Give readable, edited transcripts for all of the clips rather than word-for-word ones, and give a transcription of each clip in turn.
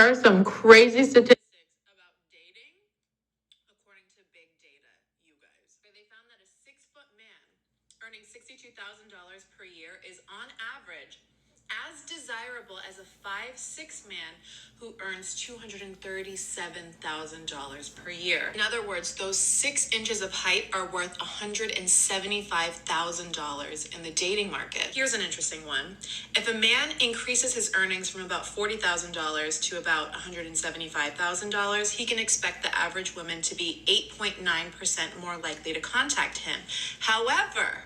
are some crazy statistics about dating according to big data, you guys. They found that a 6-foot man earning $62,000 per year is on average as desirable as a 5'6" man who earns $237,000 per year. In other words, those 6 inches of height are worth $175,000 in the dating market. Here's an interesting one. If a man increases his earnings from about $40,000 to about $175,000, he can expect the average woman to be 8.9% more likely to contact him. However,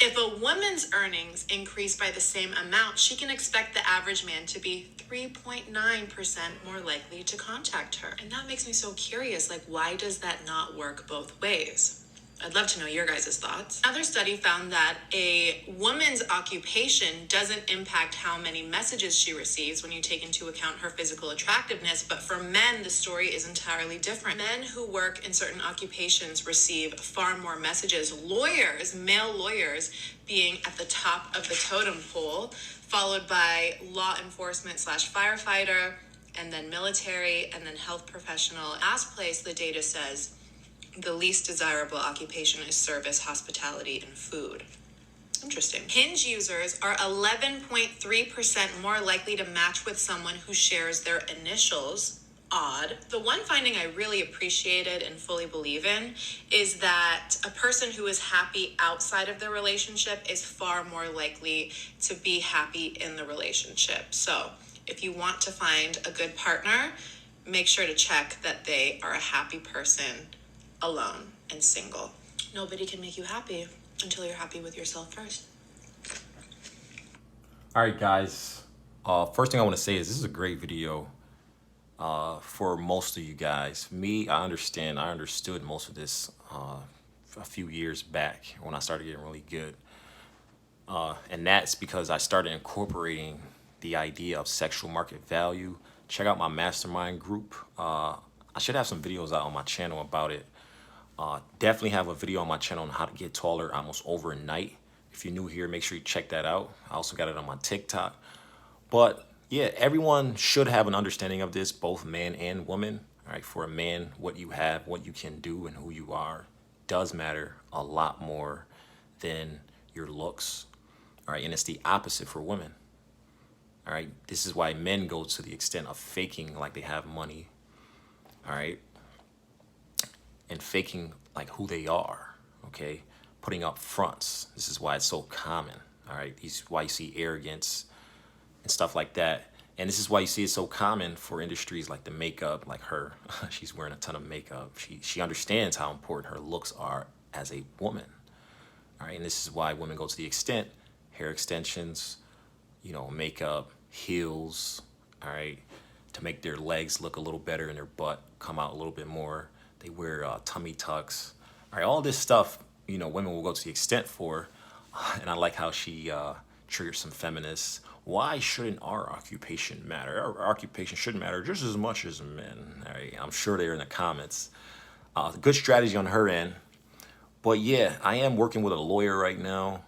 if a woman's earnings increase by the same amount, she can expect the average man to be 3.9% more likely to contact her. And that makes me so curious, like, why does that not work both ways? I'd love to know your guys' thoughts. Another study found that a woman's occupation doesn't impact how many messages she receives when you take into account her physical attractiveness, but for men, the story is entirely different. Men who work in certain occupations receive far more messages. Lawyers, male lawyers, being at the top of the totem pole, followed by law enforcement / firefighter, and then military, and then health professional. Last place, the data says, the least desirable occupation is service, hospitality, and food. Interesting. Hinge users are 11.3% more likely to match with someone who shares their initials. Odd. The one finding I really appreciated and fully believe in is that a person who is happy outside of the relationship is far more likely to be happy in the relationship. So if you want to find a good partner, make sure to check that they are a happy person alone and single. Nobody can make you happy until you're happy with yourself first. All right, guys. First thing I want to say is this is a great video for most of you guys. Me, I understood most of this a few years back when I started getting really good. And that's because I started incorporating the idea of sexual market value. Check out my mastermind group. I should have some videos out on my channel about it. Definitely have a video on my channel on how to get taller almost overnight. If you're new here, make sure you check that out. I also got it on my TikTok. But yeah, everyone should have an understanding of this, both man and woman. All right, for a man, what you have, what you can do, and who you are does matter a lot more than your looks. All right, and it's the opposite for women. All right, this is why men go to the extent of faking like they have money. All right. And faking like who they are, okay? Putting up fronts. This is why it's so common, all right? This is why you see arrogance and stuff like that. And this is why you see it so common for industries like the makeup, like her. She's wearing a ton of makeup. She understands how important her looks are as a woman, all right? And this is why women go to the extent, hair extensions, you know, makeup, heels, all right? To make their legs look a little better and their butt come out a little bit more. They wear tummy tucks. All right, all this stuff, you know, women will go to the extent for. And I like how she triggers some feminists. Why shouldn't our occupation matter? Our occupation should matter just as much as men. All right, I'm sure they're in the comments. Good strategy on her end. But yeah, I am working with a lawyer right now,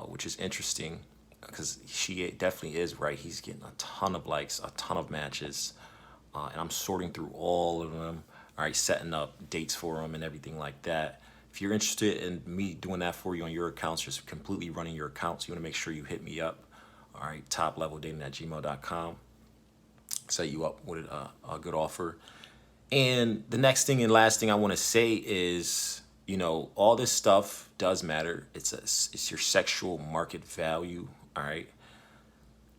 which is interesting because she definitely is right. He's getting a ton of likes, a ton of matches. And I'm sorting through all of them. All right, setting up dates for them and everything like that. If you're interested in me doing that for you on your accounts, just completely running your accounts, you want to make sure you hit me up. All right, topleveldating@gmail.com. Set you up with a good offer. And the next thing and last thing I want to say is, you know, all this stuff does matter. It's your sexual market value. All right,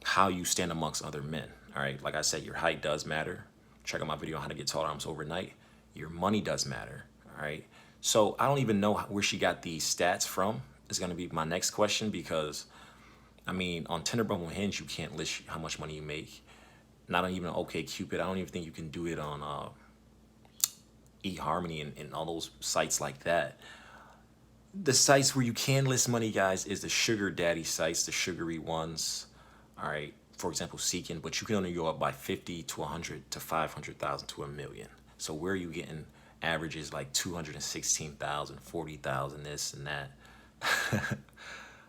how you stand amongst other men. All right, like I said, your height does matter. Check out my video on how to get taller arms overnight. Your money does matter, all right? So I don't even know where she got these stats from. Is going to be my next question because, I mean, on Tinder, Bumble, and Hinge, you can't list how much money you make. Not even on OkCupid. I don't even think you can do it on eHarmony and all those sites like that. The sites where you can list money, guys, is the sugar daddy sites, the sugary ones, all right? For example, Seeking, but you can only go up by 50 to 100 to 500,000 to $1 million. So where are you getting averages like 216,000, 40,000, this and that?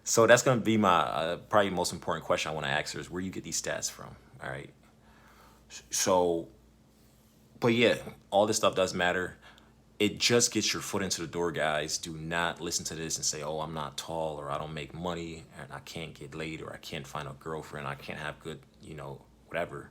So that's going to be my probably most important question I want to ask her is where you get these stats from, all right? So, but yeah, all this stuff does matter. It just gets your foot into the door, guys. Do not listen to this and say, oh, I'm not tall, or I don't make money, and I can't get laid, or I can't find a girlfriend, I can't have good, whatever.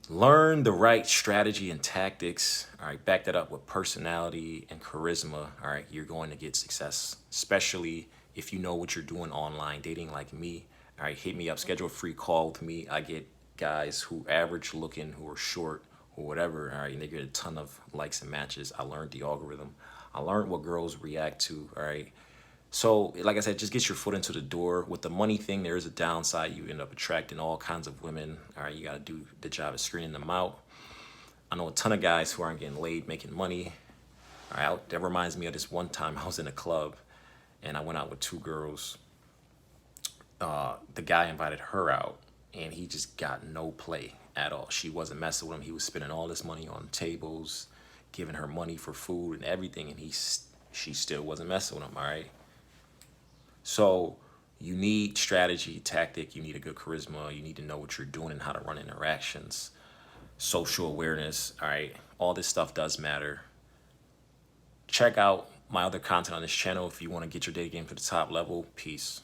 Learn the right strategy and tactics. All right, back that up with personality and charisma. All right, you're going to get success, especially if you know what you're doing online dating like me. All right, hit me up, schedule a free call with me. I get guys who average looking, who are short, or whatever. All right, and they get a ton of likes and matches. I learned the algorithm. I learned what girls react to. All right, so, like I said, just get your foot into the door. With the money thing, there is a downside. You end up attracting all kinds of women. All right, you got to do the job of screening them out. I know a ton of guys who aren't getting laid, making money. All right, that reminds me of this one time I was in a club and I went out with two girls. The guy invited her out and he just got no play at all. She wasn't messing with him. He was spending all this money on tables, giving her money for food and everything, and she still wasn't messing with him. All right. So you need strategy, tactic, you need a good charisma, you need to know what you're doing and how to run interactions, social awareness, all right? All this stuff does matter. Check out my other content on this channel if you want to get your dating game to the top level. Peace.